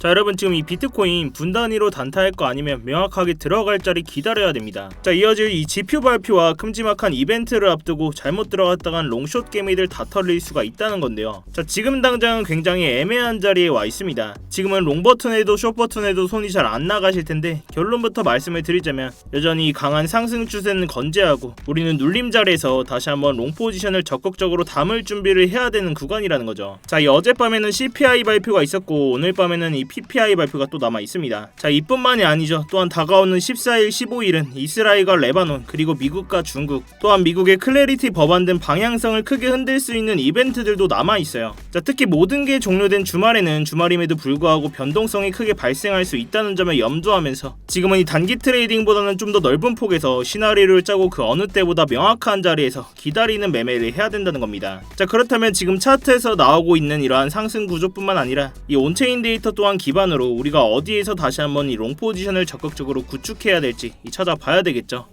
자, 여러분 지금 이 비트코인 분단위로 단타할 거 아니면 명확하게 들어갈 자리 기다려야 됩니다. 자, 이어질 이 GPU 발표와 큼지막한 이벤트를 앞두고 잘못 들어갔다간 롱숏 개미들 다 털릴 수가 있다는 건데요. 자, 지금 당장은 굉장히 애매한 자리에 와 있습니다. 지금은 롱 버튼에도 숏 버튼에도 손이 잘 안 나가실 텐데 결론부터 말씀을 드리자면 여전히 강한 상승 추세는 건재하고 우리는 눌림 자리에서 다시 한번 롱 포지션을 적극적으로 담을 준비를 해야 되는 구간이라는 거죠. 자, 이 어젯밤에는 CPI 발표가 있었고 오늘 밤에는 이 PPI 발표가 또 남아 있습니다. 자, 이뿐만이 아니죠. 또한 다가오는 14일, 15일은 이스라엘과 레바논 그리고 미국과 중국 또한 미국의 클래리티 법안 등 방향성을 크게 흔들 수 있는 이벤트들도 남아 있어요. 자, 특히 모든 게 종료된 주말에는 주말임에도 불구하고 변동성이 크게 발생할 수 있다는 점을 염두하면서 지금은 이 단기 트레이딩보다는 좀 더 넓은 폭에서 시나리오를 짜고 그 어느 때보다 명확한 자리에서 기다리는 매매를 해야 된다는 겁니다. 자, 그렇다면 지금 차트에서 나오고 있는 이러한 상승 구조뿐만 아니라 이 온체인 데이터 또한 기반으로 우리가 어디에서 다시 한번 이 롱 포지션을 적극적으로 구축해야 될지 찾아봐야 되겠죠.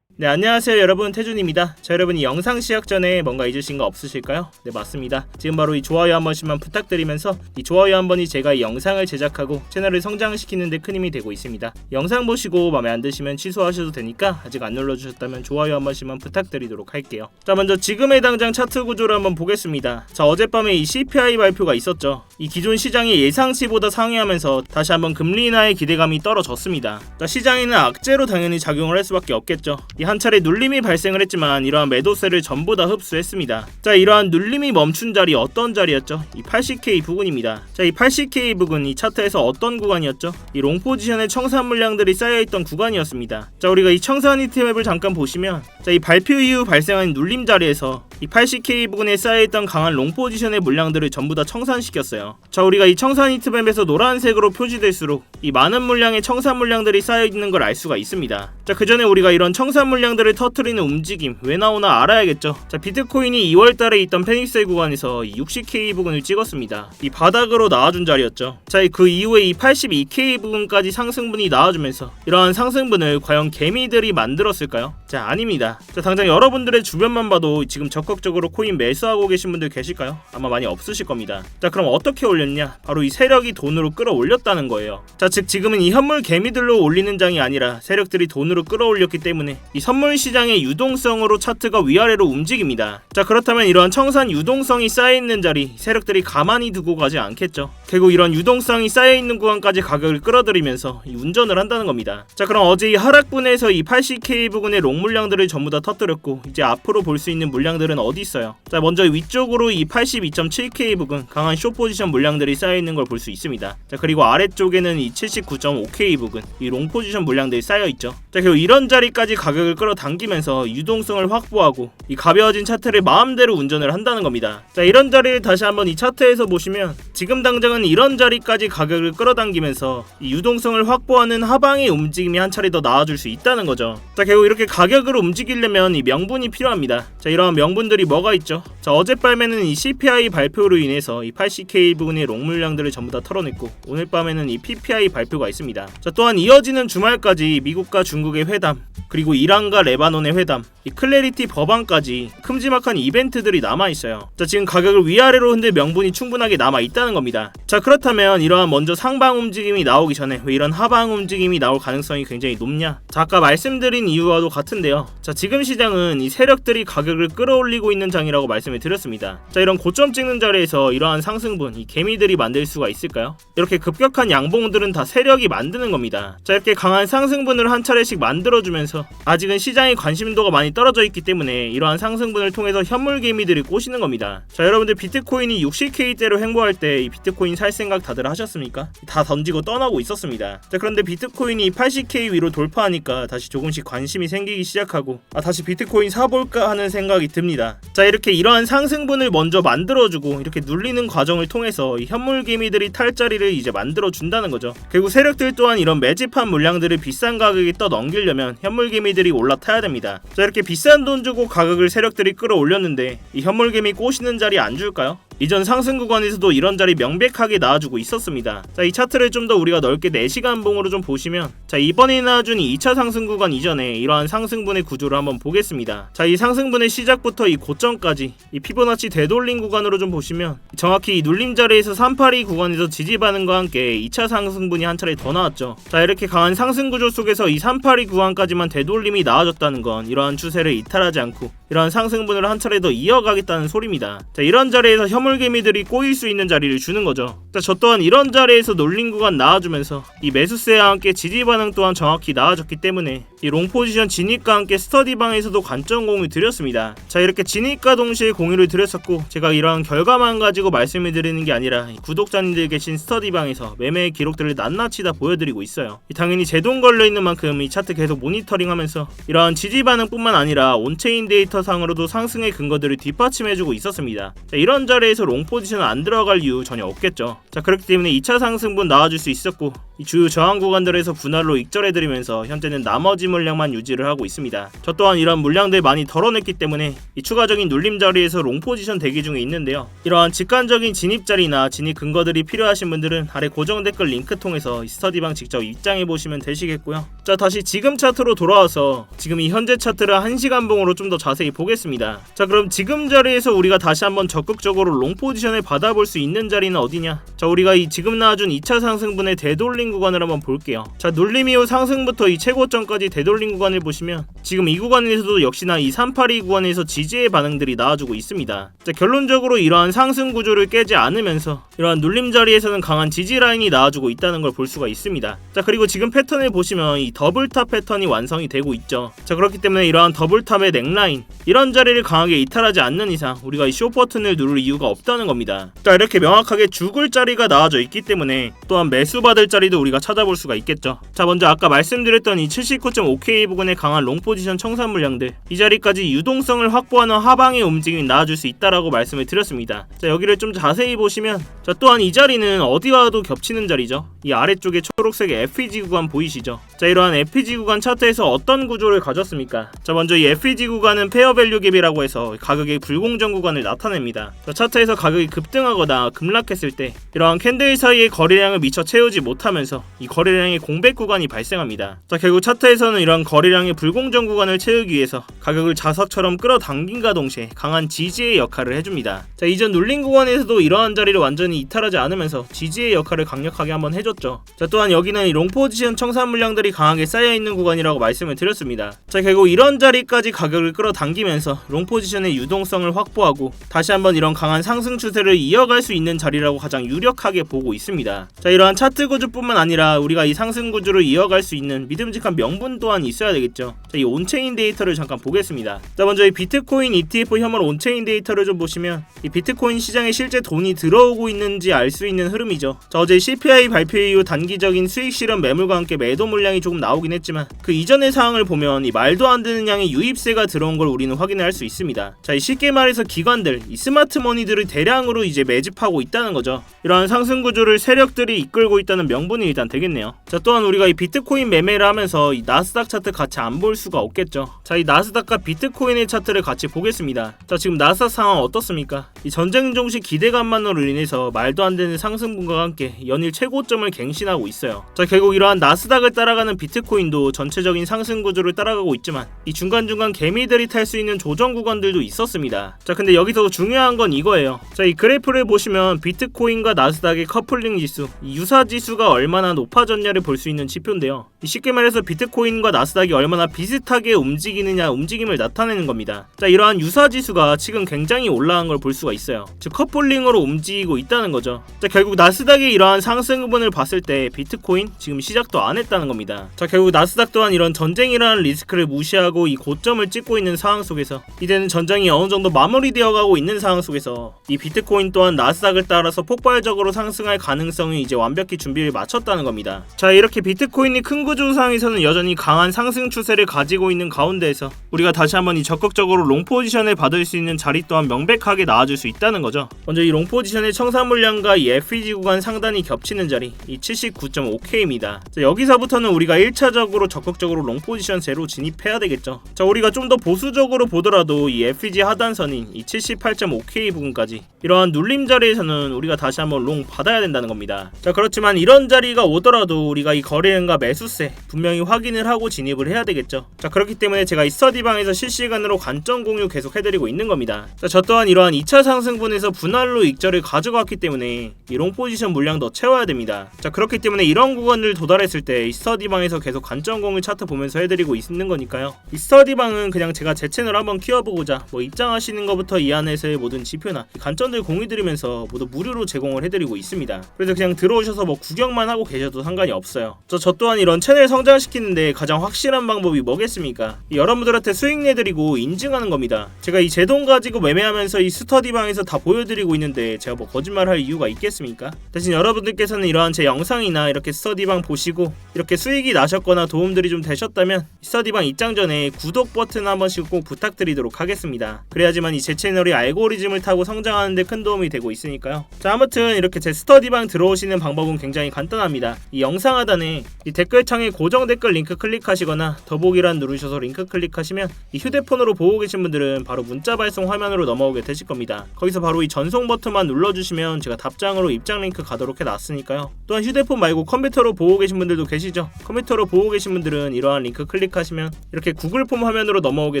네, 안녕하세요 여러분, 태준입니다. 자, 여러분 이 영상 시작 전에 뭔가 잊으신 거 없으실까요? 네, 맞습니다. 지금 바로 이 좋아요 한 번씩만 부탁드리면서 이 좋아요 한 번이 제가 이 영상을 제작하고 채널을 성장시키는 데 큰 힘이 되고 있습니다. 영상 보시고 마음에 안 드시면 취소하셔도 되니까 아직 안 눌러주셨다면 좋아요 한 번씩만 부탁드리도록 할게요. 자, 먼저 지금의 당장 차트 구조를 한번 보겠습니다. 자, 어젯밤에 이 CPI 발표가 있었죠. 이 기존 시장이 예상치보다 상회하면서 다시 한번 금리 인하의 기대감이 떨어졌습니다. 자, 시장에는 악재로 당연히 작용을 할 수밖에 없겠죠. 한 차례 눌림이 발생을 했지만 이러한 매도세를 전부 다 흡수했습니다. 자, 이러한 눌림이 멈춘 자리 어떤 자리였죠? 이 80K 부근입니다. 자, 이 80K 부근 이 차트에서 어떤 구간이었죠? 이 롱 포지션에 청산 물량들이 쌓여있던 구간이었습니다. 자, 우리가 이 청산 히트맵을 잠깐 보시면 자, 이 발표 이후 발생한 눌림 자리에서 이 80K 부근에 쌓여있던 강한 롱 포지션의 물량들을 전부 다 청산시켰어요. 자, 우리가 이 청산 히트맵에서 노란색으로 표시될수록 이 많은 물량의 청산 물량들이 쌓여있는 걸 알 수가 있습니다. 자, 그 전에 우리가 이런 청산 물량들을 터트리는 움직임 왜 나오나 알아야겠죠. 자, 비트코인이 2월달에 있던 페닉셀 구간에서 이 60K 부근을 찍었습니다. 이 바닥으로 나와준 자리였죠. 자, 그 이후에 이 82K 부근까지 상승분이 나와주면서 이러한 상승분을 과연 개미들이 만들었을까요? 자, 아닙니다. 자, 당장 여러분들의 주변만 봐도 지금 적극적으로 코인 매수하고 계신 분들 계실까요? 아마 많이 없으실 겁니다. 자, 그럼 어떻게 올렸냐? 바로 이 세력이 돈으로 끌어올렸다는 거예요. 자, 즉 지금은 이 현물 개미들로 올리는 장이 아니라 세력들이 돈으로 끌어올렸기 때문에 이 선물 시장의 유동성으로 차트가 위아래로 움직입니다. 자, 그렇다면 이러한 청산 유동성이 쌓여있는 자리 세력들이 가만히 두고 가지 않겠죠. 결국 이런 유동성이 쌓여있는 구간까지 가격을 끌어들이면서 이 운전을 한다는 겁니다. 자, 그럼 어제 이 하락분에서 이 80K 부근의 롱 물량들을 전부 다 터뜨렸고 이제 앞으로 볼 수 있는 물량들은 어디 있어요? 자, 먼저 위쪽으로 이 82.7K 부근 강한 숏 포지션 물량들이 쌓여있는 걸 볼 수 있습니다. 자, 그리고 아래쪽에는 이 79.5K 부근 이 롱 포지션 물량들이 쌓여있죠. 자, 결국 이런 자리까지 가격을 끌어당기면서 유동성을 확보하고 이 가벼워진 차트를 마음대로 운전을 한다는 겁니다. 자, 이런 자리를 다시 한번 이 차트에서 보시면 지금 당장은 이런 자리까지 가격을 끌어당기면서 이 유동성을 확보하는 하방의 움직임이 한 차례 더 나와줄 수 있다는 거죠. 자, 결국 이렇게 가격을 움직이려면 이 명분이 필요합니다. 자, 이러한 명분들이 뭐가 있죠? 자, 어젯밤에는 이 CPI 발표로 인해서 이 80K 부근의 롱 물량들을 전부 다 털어냈고 오늘 밤에는 이 PPI 발표가 있습니다. 자, 또한 이어지는 주말까지 미국과 중국의 회담 그리고 이란과 레바논의 회담 이 클래리티 법안까지 큼지막한 이벤트들이 남아있어요. 자, 지금 가격을 위아래로 흔들 명분이 충분하게 남아있다는 겁니다. 자, 그렇다면 이러한 먼저 상방 움직임이 나오기 전에 왜 이런 하방 움직임이 나올 가능성이 굉장히 높냐? 자, 아까 말씀드린 이유와도 같은데요. 자, 지금 시장은 이 세력들이 가격을 끌어올리고 있는 장이라고 말씀을 드렸습니다. 자, 이런 고점 찍는 자리에서 이러한 상승분 이 개미들이 만들 수가 있을까요? 이렇게 급격한 양봉들은 다 세력이 만드는 겁니다. 자, 이렇게 강한 상승분을 한 차례씩 만들어주면서 아직은 시장의 관심도가 많이 떨어져 있기 때문에 이러한 상승분을 통해서 현물 개미들이 꼬시는 겁니다. 자, 여러분들 비트코인이 60K대로 횡보할 때 이 비트코인 살 생각 다들 하셨습니까? 다 던지고 떠나고 있었습니다. 자, 그런데 비트코인이 80K 위로 돌파하니까 다시 조금씩 관심이 생기기 시작하고 다시 비트코인 사볼까 하는 생각이 듭니다. 자, 이렇게 이러한 상승분을 먼저 만들어주고 이렇게 눌리는 과정을 통해서 이 현물 개미들이 탈 자리를 이제 만들어준다는 거죠. 결국 세력들 또한 이런 매집한 물량들을 비싼 가격에 떠넘기려면 현물 개미들이 올라타야 됩니다. 자, 이렇게 비싼 돈 주고 가격을 세력들이 끌어올렸는데 이 현물 개미 꼬시는 자리 안 줄까요? 이전 상승 구간에서도 이런 자리 명백하게 나와주고 있었습니다. 자, 이 차트를 좀 더 우리가 넓게 4시간 봉으로 좀 보시면, 자, 이번에 나와준 이 2차 상승 구간 이전에 이러한 상승분의 구조를 한번 보겠습니다. 자, 이 상승분의 시작부터 이 고점까지 이 피보나치 되돌림 구간으로 좀 보시면 정확히 이 눌림 자리에서 382 구간에서 지지 반응과 함께 2차 상승분이 한 차례 더 나왔죠. 자, 이렇게 강한 상승 구조 속에서 이 382 구간까지만 되돌림이 나와줬다는 건 이러한 추세를 이탈하지 않고 이러한 상승분을 한 차례 더 이어가겠다는 소리입니다. 자, 이런 자리에서 혐올개미들이 꼬일 수 있는 자리를 주는 거죠. 자, 저 또한 이런 자리에서 놀림 구간 나와주면서 이 매수세와 함께 지지 반응 또한 정확히 나와줬기 때문에 이 롱 포지션 진입과 함께 스터디방에서도 관점 공유 드렸습니다. 자, 이렇게 진입과 동시에 공유를 드렸었고, 제가 이러한 결과만 가지고 말씀을 드리는 게 아니라 구독자님들 계신 스터디방에서 매매의 기록들을 낱낱이 다 보여드리고 있어요. 당연히 제 돈 걸려있는 만큼 이 차트 계속 모니터링하면서 이러한 지지 반응뿐만 아니라 온체인 데이터 상으로도 상승의 근거들을 뒷받침해주고 있었습니다. 자, 이런 자리에서 롱 포지션 안 들어갈 이유 전혀 없겠죠. 자, 그렇기 때문에 2차 상승분 나와줄 수 있었고, 이 주요 저항 구간들에서 분할로 익절해드리면서 현재는 나머지 물량만 유지를 하고 있습니다. 저 또한 이런 물량들 많이 덜어냈기 때문에 이 추가적인 눌림 자리에서 롱 포지션 대기 중에 있는데요. 이러한 직관적인 진입 자리나 진입 근거들이 필요하신 분들은 아래 고정 댓글 링크 통해서 이 스터디방 직접 입장해 보시면 되시겠고요. 자, 다시 지금 차트로 돌아와서 지금 이 현재 차트를 1시간 봉으로 좀 더 자세히 보겠습니다. 자, 그럼 지금 자리에서 우리가 다시 한번 적극적으로 롱 포지션을 받아볼 수 있는 자리는 어디냐? 자, 우리가 이 지금 나와준 2차 상승분의 되돌림 구간을 한번 볼게요. 자, 눌림 이후 상승부터 이 최고점까지 되돌림 구간을 보시면 지금 이 구간에서도 역시나 이 382 구간에서 지지의 반응들이 나와주고 있습니다. 자, 결론적으로 이러한 상승 구조를 깨지 않으면서 이러한 눌림 자리에서는 강한 지지 라인이 나와주고 있다는 걸 볼 수가 있습니다. 자, 그리고 지금 패턴을 보시면 이 더블탑 패턴이 완성이 되고 있죠. 자, 그렇기 때문에 이러한 더블탑의 넥라인, 이런 자리를 강하게 이탈하지 않는 이상 우리가 이 숏 버튼을 누를 이유가 없다는 겁니다. 자, 이렇게 명확하게 죽을 자리가 나와져 있기 때문에 또한 매수 받을 자리도 우리가 찾아볼 수가 있겠죠. 자, 먼저 아까 말씀드렸던 이 79.5K 부근의 강한 롱 포지션 청산 물량들, 이 자리까지 유동성을 확보하는 하방의 움직임이 나와줄 수 있다라고 말씀을 드렸습니다. 자, 여기를 좀 자세히 보시면, 자, 또한 이 자리는 어디와도 겹치는 자리죠. 이 아래쪽에 초록색의 FEG 구간 보이시죠? 자, 이러한 FEG 구간 차트에서 어떤 구조를 가졌습니까? 자, 먼저 이 FEG 구간은 페어 밸류 갭이라고 해서 가격의 불공정 구간을 나타냅니다. 자, 차트에서 가격이 급등하거나 급락했을 때 이러한 캔들 사이의 거래량을 미처 채우지 못하면서 이 거래량의 공백 구간이 발생합니다. 자, 결국 차트에서는 이러한 거래량의 불공정 구간을 채우기 위해서 가격을 자석처럼 끌어당긴과 동시에 강한 지지의 역할을 해줍니다. 자, 이전 눌림 구간에서도 이러한 자리를 완전히 이탈하지 않으면서 지지의 역할을 강력하게 한번 해줬죠. 자, 또한 여기는 이 롱 포지션 청산 물량들이 강하게 쌓여있는 구간이라고 말씀을 드렸습니다. 자, 결국 이런 자리까지 가격을 끌어당기면서 롱 포지션의 유동성을 확보하고 다시 한번 이런 강한 상승 추세를 이어갈 수 있는 자리라고 가장 유력하게 보고 있습니다. 자, 이러한 차트 구조뿐만 아니라 우리가 이 상승 구조를 이어갈 수 있는 믿음직한 명분 또한 있어야 되겠죠. 자, 이 온체인 데이터를 잠깐 보겠습니다. 자, 먼저 이 비트코인 ETF 혐오 온체인 데이터를 좀 보시면 이 비트코인 시장에 실제 돈이 들어오고 있는지 알 수 있는 흐름이죠. 자, 어제 CPI 발표 이후 단기적인 수익 실현 매물과 함께 매도 물량이 조금 나오긴 했지만 그 이전의 상황을 보면 이 말도 안 되는 양의 유입세가 들어온 걸 우리는 확인할 수 있습니다. 자, 이 쉽게 말해서 기관들, 이 스마트 머니들을 대량으로 이제 매집하고 있다는 거죠. 이러한 상승 구조를 세력들이 이끌고 있다는 명분이 일단 되겠네요. 자, 또한 우리가 이 비트코인 매매를 하면서 이 나스닥 차트 같이 안 볼 수가 없겠죠. 자, 이 나스닥과 비트코인의 차트를 같이 보겠습니다. 자, 지금 나스닥 상황 어떻습니까? 이 전쟁 종식 기대감만으로 인해서 말도 안 되는 상승분과 함께 연일 최고점을 갱신하고 있어요. 자, 결국 이러한 나스닥을 따라가는 비트코인도 전체적인 상승 구조를 따라가고 있지만 이 중간중간 개미들이 탈 수 있는 조정 구간들도 있었습니다. 자, 근데 여기서 중요한 건 이거예요. 자, 이 그래프를 보시면 비트코인과 나스닥의 커플링 지수, 이 유사 지수가 얼마나 높아졌냐를 볼 수 있는 지표인데요. 쉽게 말해서 비트코인과 나스닥이 얼마나 비슷하게 움직이느냐 움직임을 나타내는 겁니다. 자, 이러한 유사 지수가 지금 굉장히 올라간 걸 볼 수가 있어요. 즉 커플링으로 움직이고 있다는 거죠. 자, 결국 나스닥의 이러한 상승 부분을 봤을 때 비트코인 지금 시작도 안 했다는 겁니다. 자, 결국 나스닥 또한 이런 전쟁이라는 리스크를 무시하고 이 고점을 찍고 있는 상황 속에서 이제는 전쟁이 어느 정도 마무리되어 가고 있는 상황 속에서 이 비트코인 또한 나스닥을 따라서 폭발적으로 상승할 가능성이 이제 완벽히 준비를 마쳤다는 겁니다. 자, 이렇게 비트코인이 큰 구조상에서는 여전히 강한 상승 추세를 가지고 있는 가운데에서 우리가 다시 한번 이 적극적으로 롱 포지션을 받을 수 있는 자리 또한 명백하게 나와줄 수 있다는 거죠. 먼저 이 롱 포지션의 청산 물량과 이 FEG 구간 상단이 겹치는 자리, 이 79.5K입니다. 자, 여기서부터는 우리가 1차적으로 적극적으로 롱 포지션세로 진입해야 되겠죠. 자, 우리가 좀 더 보수적으로 보더라도 이 FEG 하단선인 이 78.5K 부분까지 이러한 눌림 자리에서는 우리가 다시 한번 롱 받아야 된다는 겁니다. 자, 그렇지만 이런 자리가 오더라도 우리가 이 거래량과 매수세 분명히 확인을 하고 진입을 해야 되겠죠. 자, 그렇기 때문에 제가 이 스터디방에서 실시간으로 관점 공유 계속 해드리고 있는 겁니다. 자, 저 또한 이러한 2차 상승분에서 분할로 익절을 가져갔기 때문에 이 롱 포지션 물량 더 채워야 됩니다. 자, 그렇기 때문에 이런 구간을 도달했을 때 이 스터디방에서 계속 관점 공유 차트 보면서 해드리고 있는 거니까요. 이 스터디방은 그냥 제가 제 채널 한번 키워보고자 뭐 입장하시는 것부터 이 안에서의 모든 지표나 관점들 공유드리면서 모두 무료로 제공을 해드리고 있습니다. 그래서 그냥 들어오셔서 뭐 구경만 하고 계셔도 상관이 없어요. 저 또한 이런 채널 성장시키는데 가장 확실한 방법이 뭐겠습니까? 여러분들한테 수익 내드리고 인증하는 겁니다. 제가 이 제 돈 가지고 매매하면서 이 스터디방에서 다 보여드리고 있는데 제가 뭐 거짓말할 이유가 있겠습니까? 대신 여러분들께서는 이러한 제 영상이나 이렇게 스터디방 보시고 이렇게 수익이 나셨거나 도움들이 좀 되셨다면 스터디방 입장 전에 구독 버튼 한 번씩 꼭 부탁드리도록 하겠습니다. 그래야지만 이 제 채널이 알고리즘을 타고 성장하는데 큰 도움이 되고 있으니까요. 자, 아무튼 이렇게 제 스터디방 들어오시는 방법은 굉장히 간단합니다. 이 영상 하단에 이 댓글창에 고정 댓글 링크 클릭하시거나 더보기란 누르셔서 링크 클릭하시면 이 휴대폰으로 보고 계신 분들은 바로 문자 발송 화면으로 넘어오게 되실 겁니다. 거기서 바로 이 전송 버튼만 눌러주시면 제가 답장으로 입장 링크 가도록 해놨으니까요. 또한 휴대폰 말고 컴퓨터로 보고 계신 분들도 계시죠? 컴퓨터로 보고 계신 분들은 이러한 링크 클릭하시면 이렇게 구글 폼 화면으로 넘어오게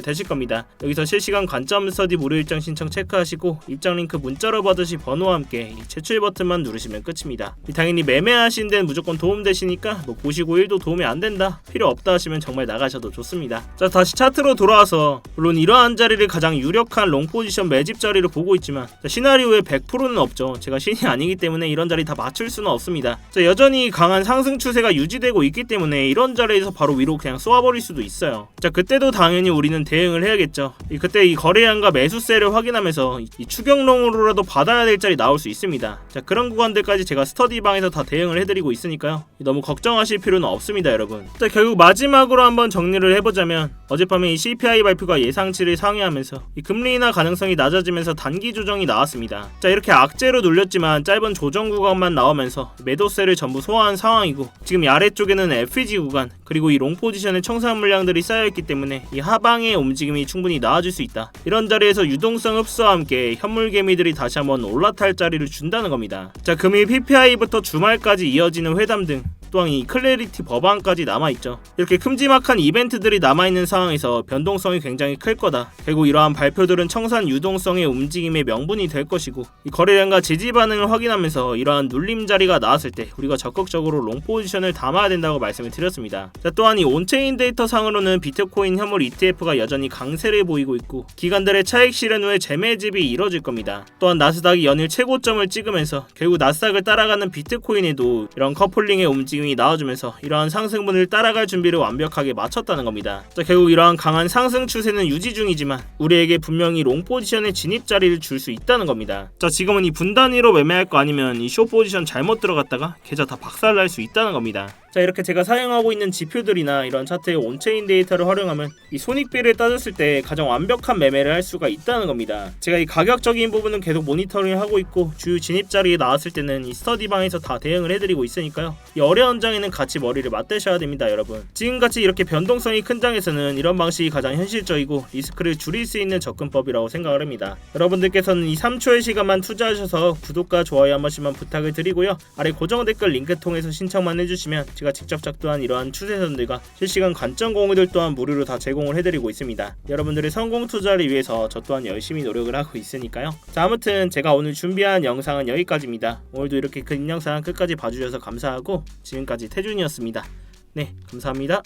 되실 겁니다. 여기서 실시간 관점 스터디 무료 일정 신청 체크하시고 입장 링크 문자로 받으시 번호와 함께 이 제출 버튼만 누르시면 끝입니다. 당연히 매매하신 데는 무조건 도움되시니까 뭐 보시고 1도 도움이 안 된다, 필요 없다 하시면 정말 나가셔도 좋습니다. 자, 다시 차트로 돌아와서 물론 이러한 자리를 가장 유력한 롱 포지션 매집 자리로 보고 있지만 시나리오에 100%는 없죠. 제가 신이 아니기 때문에 이런 자리 다 맞출 수는 없습니다. 자, 여전히 강한 상승 추세가 유지되고 있기 때문에 이런 자리에서 바로 위로 그냥 쏘아버릴 수도 있어요. 자, 그때도 당연히 우리는 대응을 해야겠죠. 그때 이 거래량과 매수세를 확인하면서 이 추격롱으로라도 받아야 될 자리 나올 수 있습니다. 자, 그런 구간들까지 제가 스터디방에서 다 대응을 해드리고 있으니까요. 너무 걱정하실 필요는 없습니다, 여러분. 자, 결국 마지막으로 한번 정리를 해보자면 어젯밤에 이 CPI 발표가 예상치를 상회하면서 이 금리 인하 가능성이 낮아지면서 단기 조정이 나왔습니다. 자, 이렇게 악재로 눌렸지만 짧은 조정 구간만 나오면서 매도세를 전부 소화한 상황이고 지금 이 아래쪽에는 FEG 구간 그리고 이 롱 포지션의 청산 물량들이 쌓여있기 때문에 이 하방의 움직임이 충분히 나아질 수 있다. 이런 자리에서 유동성 흡수와 함께 현물 개미들이 다시 한번 올라탈 자리를 준다는 겁니다. 자, 금일 PPI부터 주말까지 이어지는 회담 등 또한 이 클래리티 법안까지 남아있죠. 이렇게 큼지막한 이벤트들이 남아있는 상황에서 변동성이 굉장히 클 거다. 결국 이러한 발표들은 청산 유동성의 움직임의 명분이 될 것이고 이 거래량과 지지 반응을 확인하면서 이러한 눌림 자리가 나왔을 때 우리가 적극적으로 롱 포지션을 담아야 된다고 말씀을 드렸습니다. 자, 또한 이 온체인 데이터 상으로는 비트코인 현물 ETF가 여전히 강세를 보이고 있고 기관들의 차익 실현 후에 재매집이 이뤄질 겁니다. 또한 나스닥이 연일 최고점을 찍으면서 결국 나스닥을 따라가는 비트코인에도 이런 커플링의 움직임이 나와주면서 이러한 상승분을 따라갈 준비를 완벽하게 마쳤다는 겁니다. 자, 결국 이러한 강한 상승 추세는 유지 중이지만 우리에게 분명히 롱 포지션의 진입 자리를 줄 수 있다는 겁니다. 자, 지금은 이 분단위로 매매할 거 아니면 이 숏 포지션 잘못 들어갔다가 계좌 다 박살날 수 있다는 겁니다. 자, 이렇게 제가 사용하고 있는 지표들이나 이런 차트의 온체인 데이터를 활용하면 이 손익비를 따졌을 때 가장 완벽한 매매를 할 수가 있다는 겁니다. 제가 이 가격적인 부분은 계속 모니터링을 하고 있고 주요 진입 자리에 나왔을 때는 이 스터디방에서 다 대응을 해드리고 있으니까요. 이 어려운 장에는 같이 머리를 맞대셔야 됩니다, 여러분. 지금같이 이렇게 변동성이 큰 장에서는 이런 방식이 가장 현실적이고 리스크를 줄일 수 있는 접근법이라고 생각을 합니다. 여러분들께서는 이 3초의 시간만 투자하셔서 구독과 좋아요 한 번씩만 부탁을 드리고요. 아래 고정 댓글 링크 통해서 신청만 해주시면 제가 직접 작도한 이러한 추세선들과 실시간 관점 공유들 또한 무료로 다 제공을 해드리고 있습니다. 여러분들의 성공 투자를 위해서 저 또한 열심히 노력을 하고 있으니까요. 자, 아무튼 제가 오늘 준비한 영상은 여기까지입니다. 오늘도 이렇게 긴 영상 끝까지 봐주셔서 감사하고 지금까지 태준이었습니다. 네, 감사합니다.